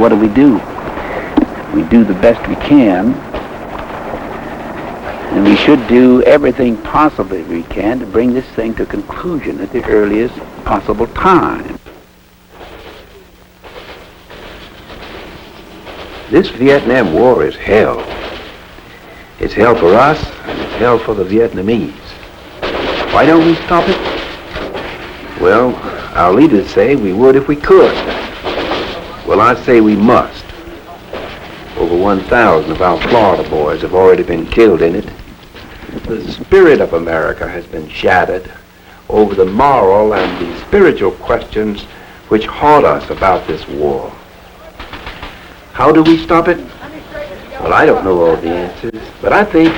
what do? We do the best we can, and we should do everything possibly we can to bring this thing to conclusion at the earliest possible time. This Vietnam War is hell. It's hell for us, and it's hell for the Vietnamese. Why don't we stop it? Well, our leaders say we would if we could. Well, I say we must. Over 1,000 of our Florida boys have already been killed in it. The spirit of America has been shattered over the moral and the spiritual questions which haunt us about this war. How do we stop it? Well, I don't know all the answers, but I think,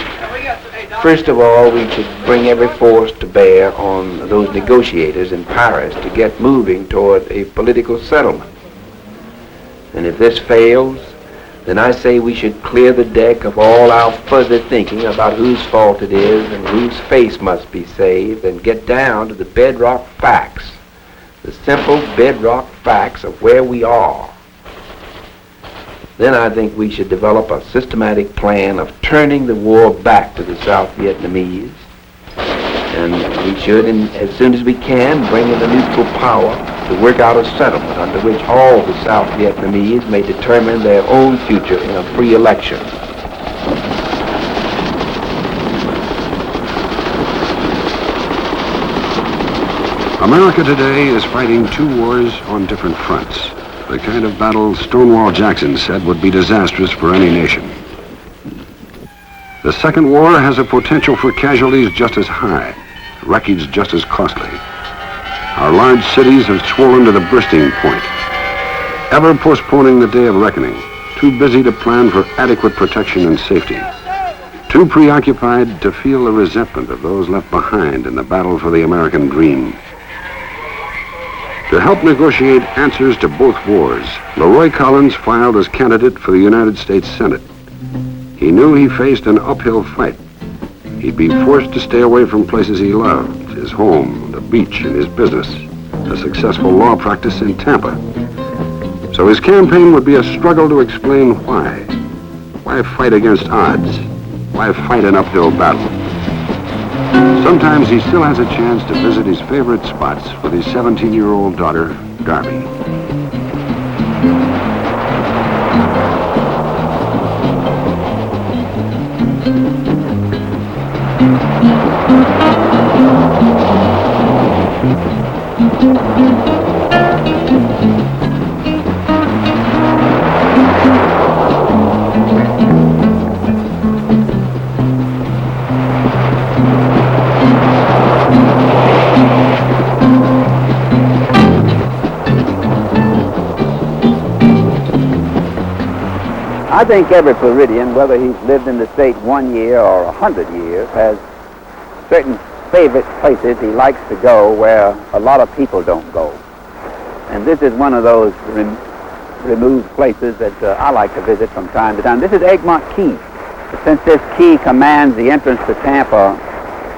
first of all, we should bring every force to bear on those negotiators in Paris to get moving toward a political settlement. And if this fails, then I say we should clear the deck of all our fuzzy thinking about whose fault it is and whose face must be saved and get down to the bedrock facts, the simple bedrock facts of where we are. Then I think we should develop a systematic plan of turning the war back to the South Vietnamese. And we should, as soon as we can, bring in a neutral power to work out a settlement under which all the South Vietnamese may determine their own future in a free election. America today is fighting two wars on different fronts. The kind of battle Stonewall Jackson said would be disastrous for any nation. The second war has a potential for casualties just as high, wreckage just as costly. Our large cities have swollen to the bursting point, ever postponing the day of reckoning, too busy to plan for adequate protection and safety, too preoccupied to feel the resentment of those left behind in the battle for the American dream. To help negotiate answers to both wars, LeRoy Collins filed as candidate for the United States Senate. He knew he faced an uphill fight. He'd be forced to stay away from places he loved, his home, the beach, and his business, a successful law practice in Tampa. So his campaign would be a struggle to explain why. Why fight against odds? Why fight an uphill battle? Sometimes he still has a chance to visit his favorite spots with his 17-year-old daughter, Darby. I think every Floridian, whether he's lived in the state 1 year or 100 years, has certain favorite places he likes to go where a lot of people don't go. And this is one of those removed places that I like to visit from time to time. This is Egmont Key. Since this key commands the entrance to Tampa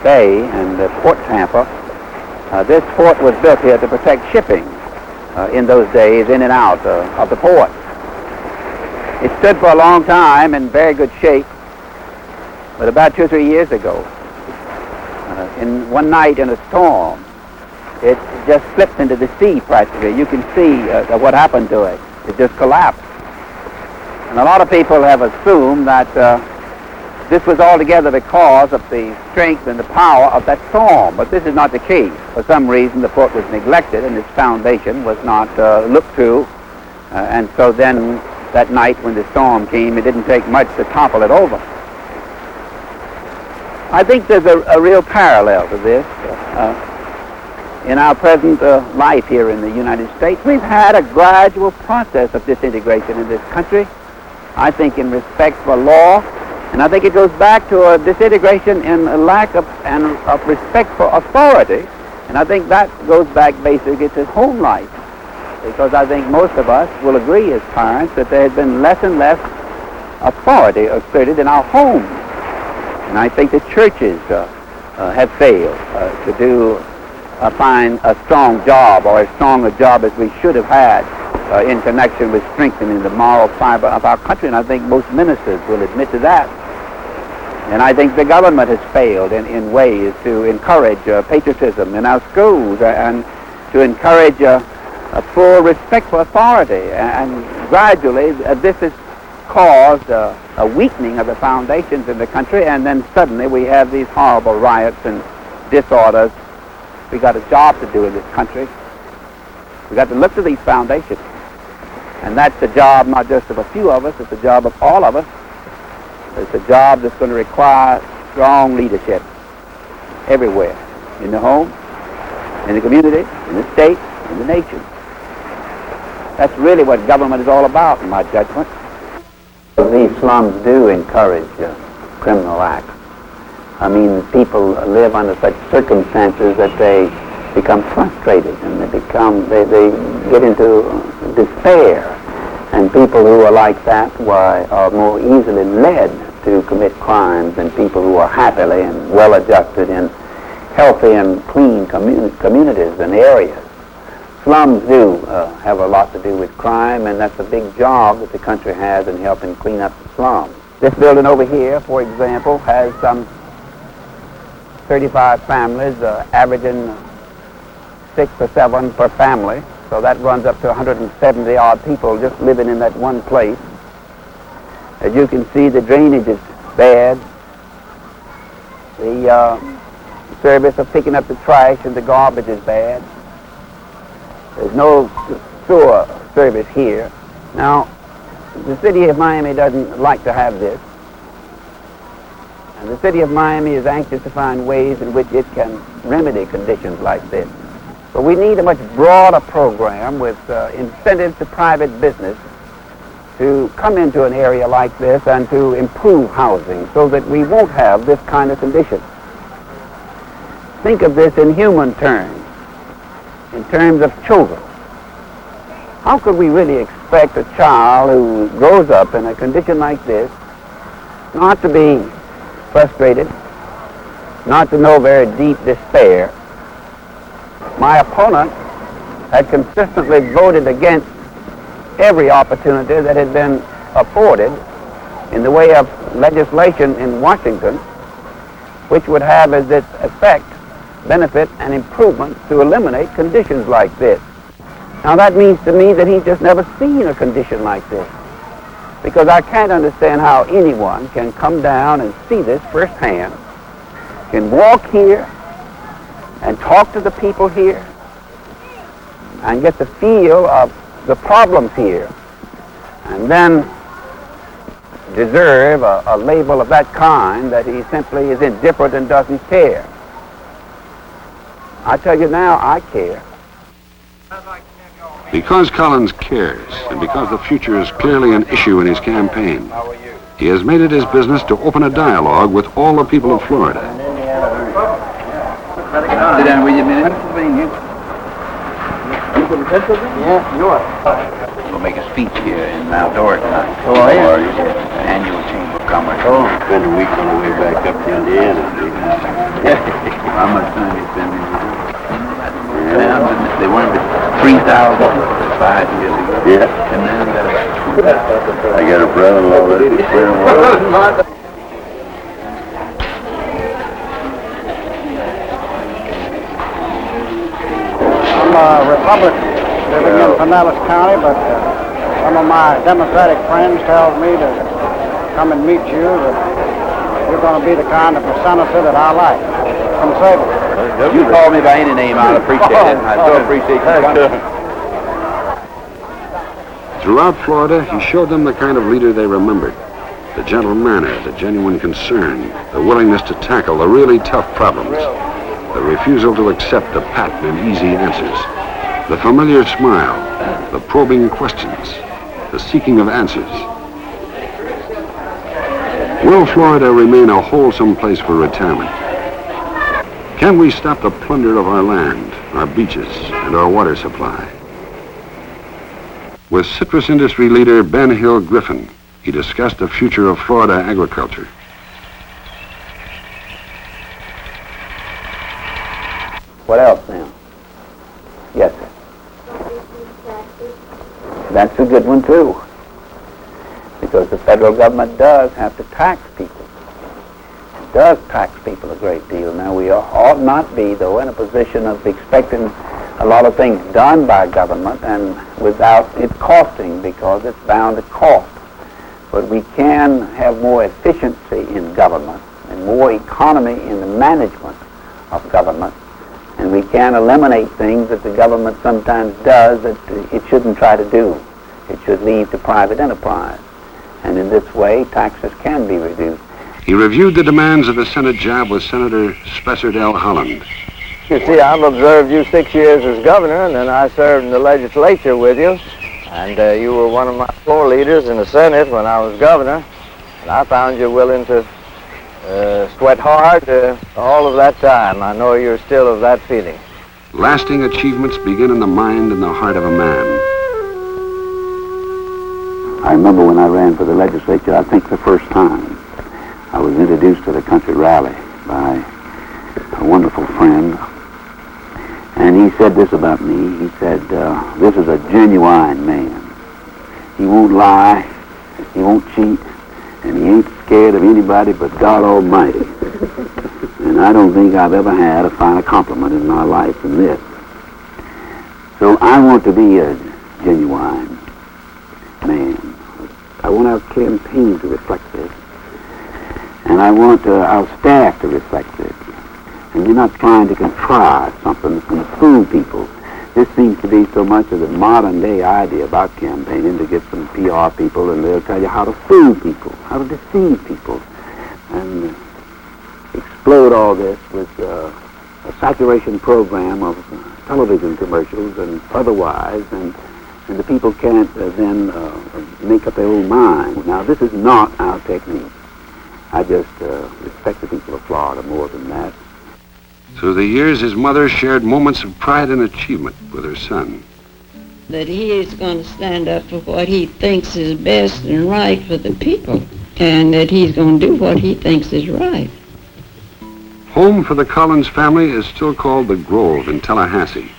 Bay and Port Tampa, this fort was built here to protect shipping in those days in and out of the port. It stood for a long time in very good shape, but about 2 or 3 years ago, in one night in a storm, it just slipped into the sea practically. You can see what happened to it. It just collapsed. And a lot of people have assumed that this was altogether because of the strength and the power of that storm, but this is not the case. For some reason, the fort was neglected and its foundation was not looked through, and so then that night when the storm came, it didn't take much to topple it over. I think there's a real parallel to this. In our present life here in the United States, we've had a gradual process of disintegration in this country, I think in respect for law, and I think it goes back to a disintegration in a lack of respect for authority, and I think that goes back basically to home life. Because I think most of us will agree as parents that there has been less and less authority asserted in our homes. And I think the churches have failed to find a strong job or as strong a job as we should have had in connection with strengthening the moral fiber of our country, and I think most ministers will admit to that. And I think the government has failed in ways to encourage patriotism in our schools and to encourage a full respect for authority. And gradually, this has caused a weakening of the foundations in the country, and then suddenly we have these horrible riots and disorders. We got a job to do in this country. We got to look to these foundations. And that's the job not just of a few of us, it's the job of all of us. It's a job that's going to require strong leadership everywhere, in the home, in the community, in the state, in the nation. That's really what government is all about, in my judgment. These slums do encourage criminal acts. I mean, people live under such circumstances that they become frustrated and they get into despair. And people who are like that are more easily led to commit crimes than people who are happily and well-adjusted in healthy and clean communities and areas. Slums do have a lot to do with crime, and that's a big job that the country has in helping clean up the slums. This building over here, for example, has some 35 families, averaging 6 or 7 per family. So that runs up to 170-odd people just living in that one place. As you can see, the drainage is bad. The service of picking up the trash and the garbage is bad. There's no sewer service here. Now, the city of Miami doesn't like to have this. And the city of Miami is anxious to find ways in which it can remedy conditions like this. But we need a much broader program with incentives to private business to come into an area like this and to improve housing so that we won't have this kind of condition. Think of this in human terms, in terms of children. How could we really expect a child who grows up in a condition like this not to be frustrated, not to know very deep despair? My opponent had consistently voted against every opportunity that had been afforded in the way of legislation in Washington, which would have as its effect, benefit, and improvement to eliminate conditions like this. Now that means to me that he's just never seen a condition like this, because I can't understand how anyone can come down and see this firsthand, can walk here and talk to the people here and get the feel of the problems here, and then deserve a label of that kind that he simply is indifferent and doesn't care. I tell you now, I care. Because Collins cares, and because the future is clearly an issue in his campaign, he has made it his business to open a dialogue with all the people of Florida. Sit down with you a minute. Pennsylvania. You from Pennsylvania? Yeah, New York. We'll make a speech here in Mount Dora tonight. Oh, are you? Annual Chamber of Commerce. Oh, spend a week on the way back up to Indiana. How much time you spend in here? They weren't 3,000 5 years ago. Yeah. And then I got a brother-in-law that's clearing water. I'm a Republican living in Pinellas County, but some of my Democratic friends tell me to come and meet you, that you're going to be the kind of a senator that I like. Conservative. you call me by any name, I'll appreciate it. I so appreciate you coming. Throughout Florida, he showed them the kind of leader they remembered. The gentle manner, the genuine concern, the willingness to tackle the really tough problems, the refusal to accept the pat and easy answers, the familiar smile, the probing questions, the seeking of answers. Will Florida remain a wholesome place for retirement? Can we stop the plunder of our land, our beaches, and our water supply? With citrus industry leader Ben Hill Griffin, he discussed the future of Florida agriculture. What else now? Yes, sir. That's a good one too, because the federal government does have to tax people. It does tax people a great deal. Now, we ought not be, though, in a position of expecting a lot of things done by government and without it costing, because it's bound to cost. But we can have more efficiency in government and more economy in the management of government, and we can eliminate things that the government sometimes does that it shouldn't try to do. It should leave to private enterprise. And in this way, taxes can be reduced. He reviewed the demands of the Senate job with Senator Spessard L. Holland. You see, I've observed you 6 years as governor, and then I served in the legislature with you. And you were one of my floor leaders in the Senate when I was governor. And I found you willing to sweat hard all of that time. I know you're still of that feeling. Lasting achievements begin in the mind and the heart of a man. I remember when I ran for the legislature, I think the first time, I was introduced to the country rally by a wonderful friend. And he said this about me. He said, this is a genuine man. He won't lie, he won't cheat, and he ain't scared of anybody but God Almighty. And I don't think I've ever had a finer compliment in my life than this. So I want to be a genuine man. I want our campaign to reflect this. And I want our staff to reflect this. And you're not trying to contrive something that's going to fool people. This seems to be so much of the modern day idea about campaigning, to get some PR people and they'll tell you how to fool people, how to deceive people, and explode all this with a saturation program of television commercials and otherwise, and the people can't then make up their own mind. Now, this is not our technique. I just respect the people of Florida more than that. Through the years, his mother shared moments of pride and achievement with her son. That he is going to stand up for what he thinks is best and right for the people, and that he's going to do what he thinks is right. Home for the Collins family is still called the Grove in Tallahassee,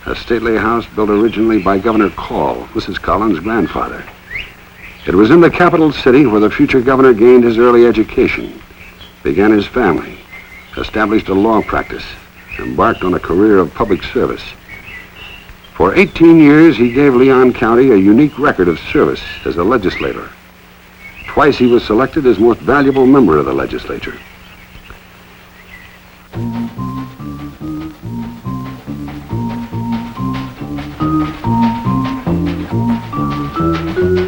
a stately house built originally by Governor Call, Mrs. Collins' grandfather. It was in the capital city where the future governor gained his early education, began his family, established a law practice, embarked on a career of public service. For 18 years, he gave Leon County a unique record of service as a legislator. Twice he was selected as most valuable member of the legislature.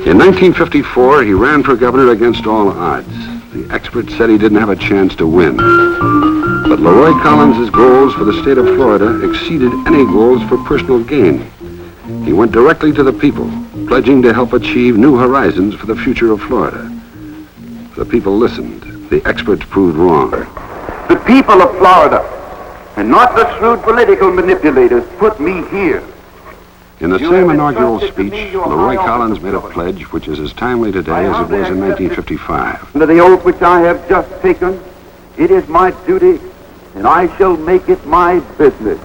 In 1954, he ran for governor against all odds. The experts said he didn't have a chance to win. But Leroy Collins' goals for the state of Florida exceeded any goals for personal gain. He went directly to the people, pledging to help achieve new horizons for the future of Florida. The people listened. The experts proved wrong. The people of Florida, and not the shrewd political manipulators, put me here. In the same inaugural speech, Leroy Collins made a pledge which is as timely today as it was in 1955. Under the oath which I have just taken, it is my duty, and I shall make it my business,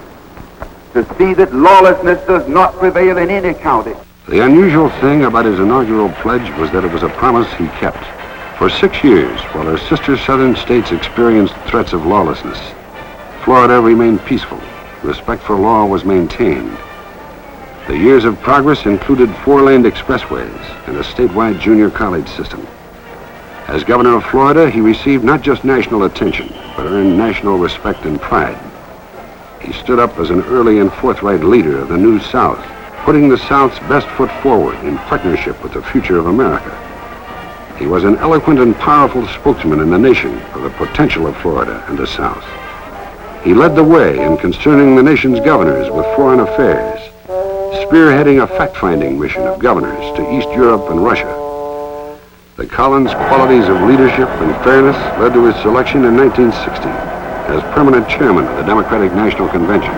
to see that lawlessness does not prevail in any county. The unusual thing about his inaugural pledge was that it was a promise he kept. For 6 years, while our sister southern states experienced threats of lawlessness, Florida remained peaceful. Respect for law was maintained. The years of progress included 4-lane expressways and a statewide junior college system. As governor of Florida, he received not just national attention, but earned national respect and pride. He stood up as an early and forthright leader of the New South, putting the South's best foot forward in partnership with the future of America. He was an eloquent and powerful spokesman in the nation for the potential of Florida and the South. He led the way in concerning the nation's governors with foreign affairs, spearheading a fact-finding mission of governors to East Europe and Russia. The Collins qualities of leadership and fairness led to his selection in 1960 as permanent chairman of the Democratic National Convention.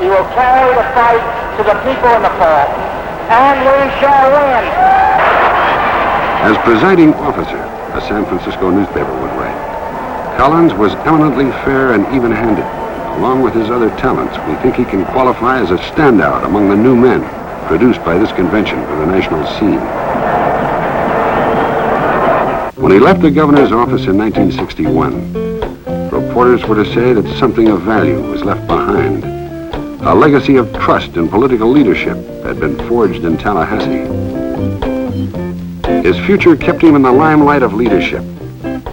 He will carry the fight to the people in the fall, and we shall win. As presiding officer, a San Francisco newspaper would write, Collins was eminently fair and even-handed. Along with his other talents, we think he can qualify as a standout among the new men produced by this convention for the national scene. When he left the governor's office in 1961, reporters were to say that something of value was left behind. A legacy of trust and political leadership had been forged in Tallahassee. His future kept him in the limelight of leadership.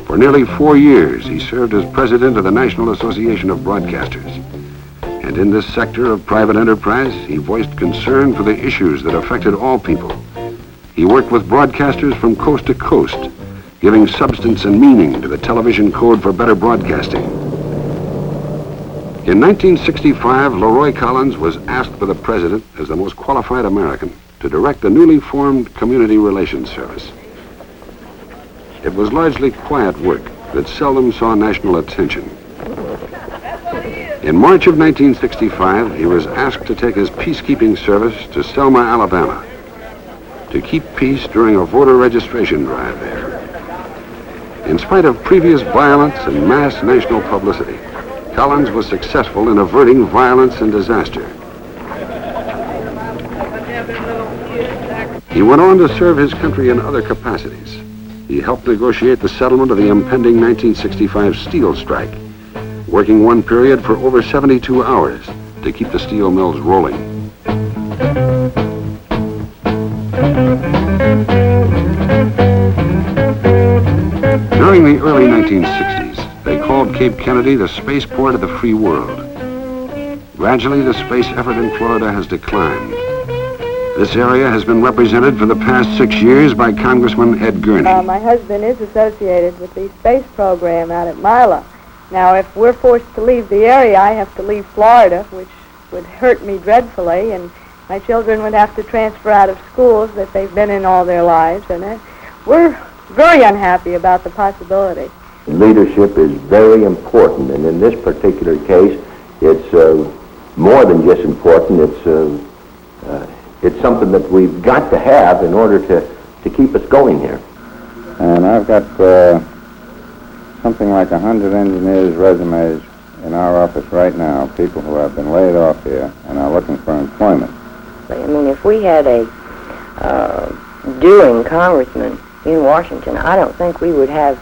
For nearly 4 years, he served as president of the National Association of Broadcasters. And in this sector of private enterprise, he voiced concern for the issues that affected all people. He worked with broadcasters from coast to coast, giving substance and meaning to the television code for better broadcasting. In 1965, Leroy Collins was asked by the president, as the most qualified American, to direct the newly formed Community Relations Service. It was largely quiet work that seldom saw national attention. In March of 1965, he was asked to take his peacekeeping service to Selma, Alabama, to keep peace during a voter registration drive there. In spite of previous violence and mass national publicity, Collins was successful in averting violence and disaster. He went on to serve his country in other capacities. He helped negotiate the settlement of the impending 1965 steel strike, working one period for over 72 hours to keep the steel mills rolling. During the early 1960s, they called Cape Kennedy the spaceport of the free world. Gradually, the space effort in Florida has declined. This area has been represented for the past 6 years by Congressman Ed Gurney. My husband is associated with the space program out at Mila. Now, if we're forced to leave the area, I have to leave Florida, which would hurt me dreadfully, and my children would have to transfer out of schools that they've been in all their lives, and we're very unhappy about the possibility. Leadership is very important, and in this particular case, it's more than just important. It's something that we've got to have in order to keep us going here. And I've got something like 100 engineers' resumes in our office right now, people who have been laid off here and are looking for employment. I mean, if we had a doing congressman in Washington, I don't think we would have,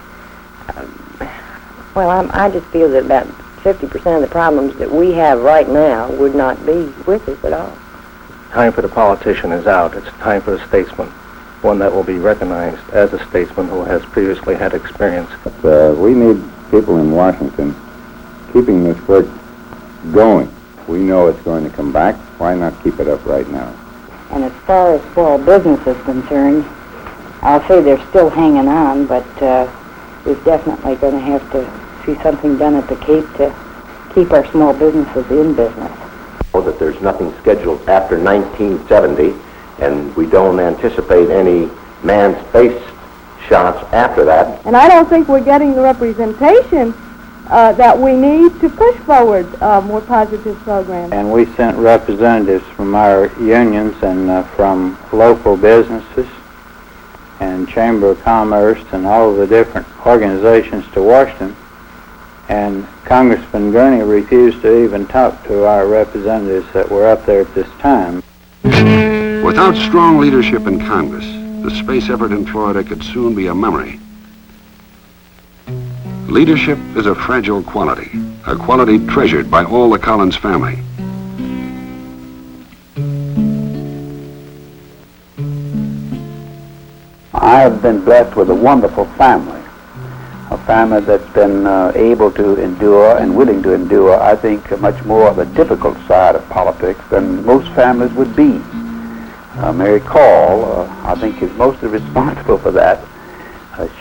I just feel that about 50% of the problems that we have right now would not be with us at all. Time for the politician is out. It's time for the statesman, one that will be recognized as a statesman who has previously had experience. We need people in Washington keeping this work going. We know it's going to come back. Why not keep it up right now? And as far as small business is concerned, I'll say they're still hanging on, but we're definitely going to have to see something done at the Cape to keep our small businesses in business. That there's nothing scheduled after 1970, and we don't anticipate any manned space shots after that. And I don't think we're getting the representation that we need to push forward more positive programs. And we sent representatives from our unions and from local businesses and Chamber of Commerce and all of the different organizations to Washington. And Congressman Gurney refused to even talk to our representatives that were up there at this time. Without strong leadership in Congress, the space effort in Florida could soon be a memory. Leadership is a fragile quality, a quality treasured by all the Collins family. I have been blessed with a wonderful family. A family that's been able to endure and willing to endure, I think, much more of a difficult side of politics than most families would be. Mary Call, I think, is mostly responsible for that.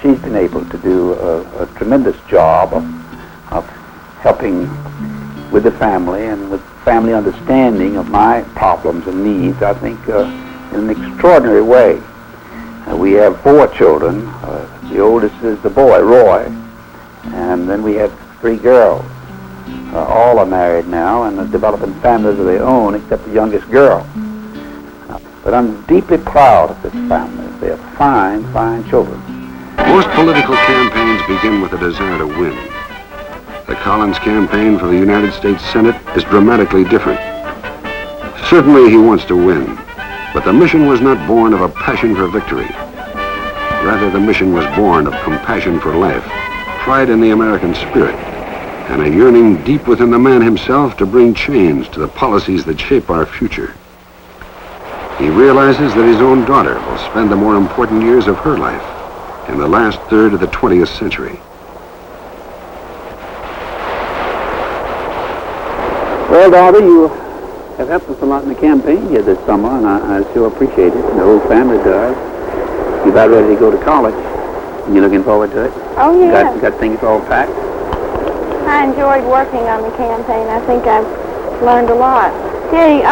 She's been able to do a tremendous job of helping with the family and with family understanding of my problems and needs, I think, in an extraordinary way. We have 4 children. The oldest is the boy, Roy, and then we have 3 girls. All are married now and are developing families of their own, except the youngest girl. But I'm deeply proud of this family. They're fine, fine children. Most political campaigns begin with a desire to win. The Collins campaign for the United States Senate is dramatically different. Certainly he wants to win, but the mission was not born of a passion for victory. Rather, the mission was born of compassion for life, pride in the American spirit, and a yearning deep within the man himself to bring change to the policies that shape our future. He realizes that his own daughter will spend the more important years of her life in the last third of the 20th century. Well, Darby, you have helped us a lot in the campaign here this summer, and I sure appreciate it. The whole family does. You're about ready to go to college. You looking forward to it? Oh, yeah. Got things all packed? I enjoyed working on the campaign. I think I've learned a lot. Gee,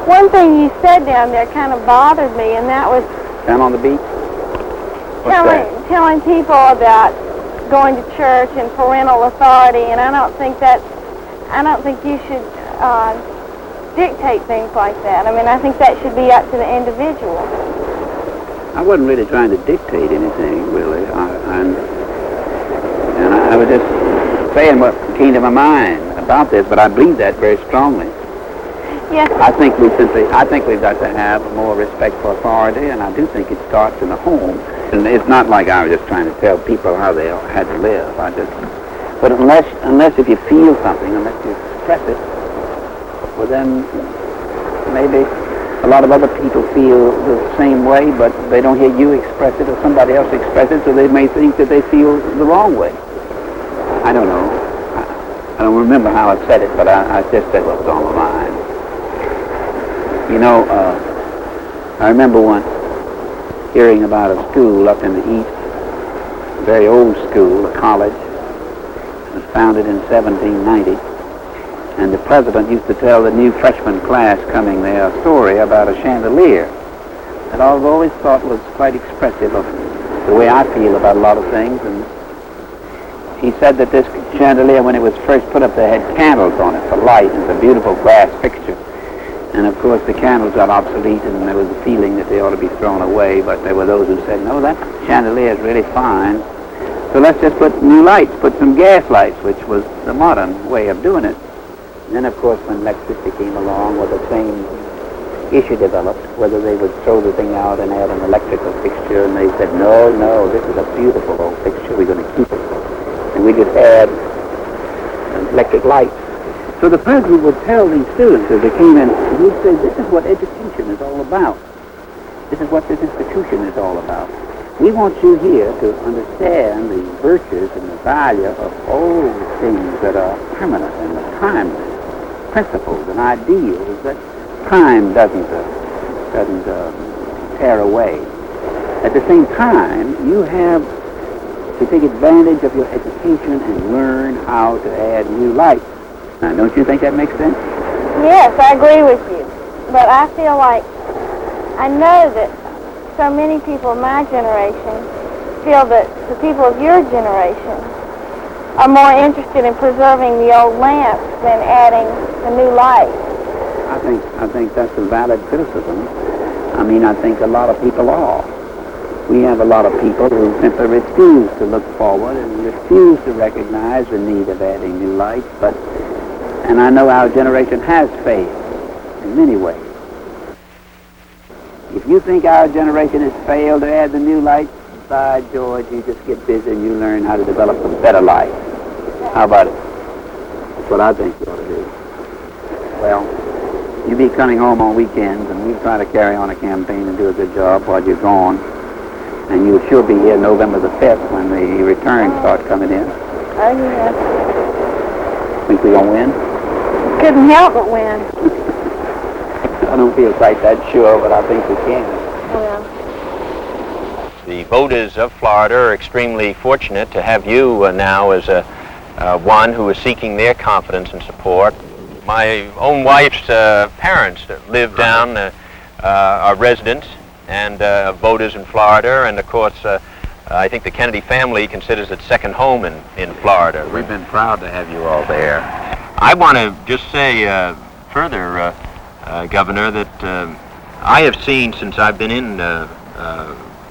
one thing you said down there kind of bothered me, and that was Down on the beach? telling people about going to church and parental authority, and I don't think you should dictate things like that. I mean, I think that should be up to the individual. I wasn't really trying to dictate anything, really. I was just saying what came to my mind about this, but I believe that very strongly. Yes. I think we've got to have more respect for authority, and I do think it starts in the home. And it's not like I was just trying to tell people how they had to live. But unless if you feel something, unless you express it, well then maybe a lot of other people feel the same way, but they don't hear you express it or somebody else express it, so they may think that they feel the wrong way. I don't know. I don't remember how I said it, but I just said what was on my mind. You know, I remember once hearing about a school up in the east, a very old school, a college. It was founded in 1790. And the president used to tell the new freshman class coming there a story about a chandelier that I've always thought was quite expressive of the way I feel about a lot of things. And he said that this chandelier, when it was first put up, they had candles on it for light. It's a beautiful glass fixture. And of course the candles got obsolete, and there was a feeling that they ought to be thrown away, but there were those who said, no, that chandelier is really fine. So let's just put new lights, put some gas lights, which was the modern way of doing it. And then, of course, when electricity came along, well, the same issue developed, whether they would throw the thing out and add an electrical fixture, and they said, no, this is a beautiful old fixture, we're going to keep it. And we just add an electric light. So the president would tell these students as they came in, he would say, this is what education is all about. This is what this institution is all about. We want you here to understand the virtues and the value of all the things that are permanent and timeless, principles and ideals that time doesn't tear away. At the same time, you have to take advantage of your education and learn how to add new light. Now, don't you think that makes sense? Yes, I agree with you. But I feel like I know that so many people of my generation feel that the people of your generation are more interested in preserving the old lamps than adding the new light. I think that's a valid criticism. I mean, I think a lot of people are. We have a lot of people who simply refuse to look forward and refuse to recognize the need of adding new lights, and I know our generation has failed in many ways. If you think our generation has failed to add the new lights, by George, you just get busy and you learn how to develop a better light. How about it? That's what I think you ought to do. Well, you be coming home on weekends, and we try to carry on a campaign and do a good job while you're gone. And you'll sure be here November the 5th when the returns start coming in. Oh, yeah. Think we're going to win? Couldn't help but win. I don't feel quite that sure, but I think we can. Well. The voters of Florida are extremely fortunate to have you now as one who is seeking their confidence and support. My own wife's parents live down, are residents and voters in Florida, and of course I think the Kennedy family considers it second home in Florida. We've been proud to have you all there. I want to just say further, Governor, that I have seen since I've been in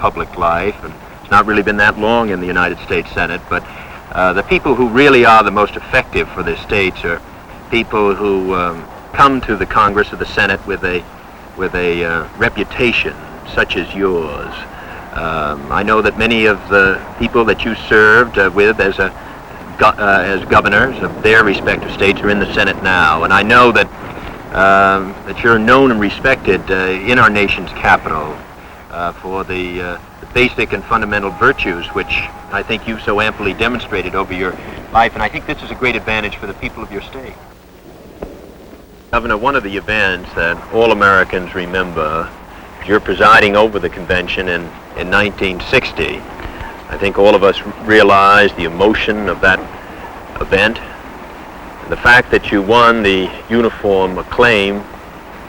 public life, and it's not really been that long in the United States Senate, but the people who really are the most effective for their states are people who come to the Congress or the Senate with a reputation such as yours. I know that many of the people that you served with as governors of their respective states are in the Senate now, and I know that that you're known and respected in our nation's capital for the basic and fundamental virtues which I think you've so amply demonstrated over your life, and I think this is a great advantage for the people of your state. Governor, one of the events that all Americans remember is your presiding over the convention in 1960. I think all of us realize the emotion of that event. The fact that you won the uniform acclaim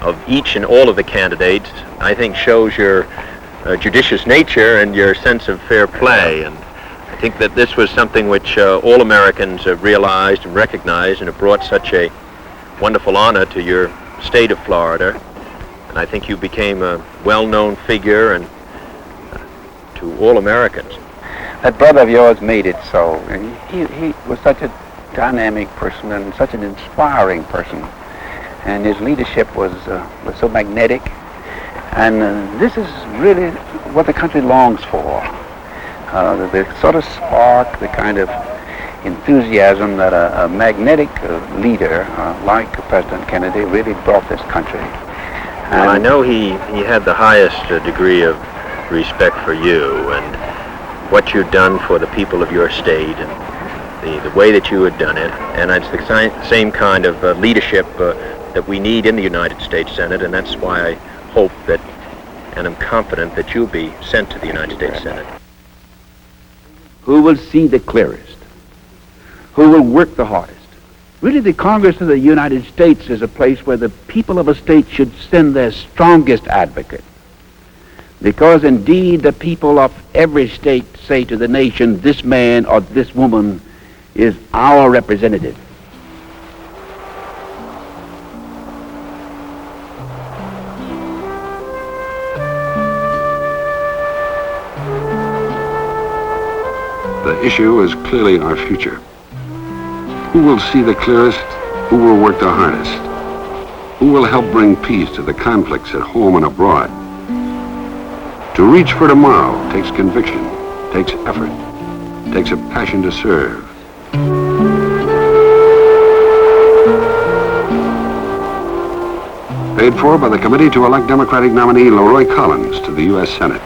of each and all of the candidates, I think shows your judicious nature and your sense of fair play. And I think that this was something which all Americans realized and recognized, and it brought such a wonderful honor to your state of Florida. And I think you became a well-known figure and to all Americans. That brother of yours made it so. And he was such a dynamic person and such an inspiring person. And his leadership was so magnetic. And this is really what the country longs for. The sort of spark, the kind of enthusiasm that a magnetic leader like President Kennedy really brought this country. Well, I know he had the highest degree of respect for you and what you'd done for the people of your state and the way that you had done it. And it's the same kind of leadership that we need in the United States Senate, and that's why I hope that, and I'm confident that you'll be sent to the United States Senate. Who will see the clearest? Who will work the hardest? Really, the Congress of the United States is a place where the people of a state should send their strongest advocate. Because indeed the people of every state say to the nation, this man or this woman is our representative. The issue is clearly our future. Who will see the clearest? Who will work the hardest? Who will help bring peace to the conflicts at home and abroad? To reach for tomorrow takes conviction, takes effort, takes a passion to serve. Paid for by the committee to elect Democratic nominee Leroy Collins to the U.S. Senate.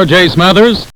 J. Smathers.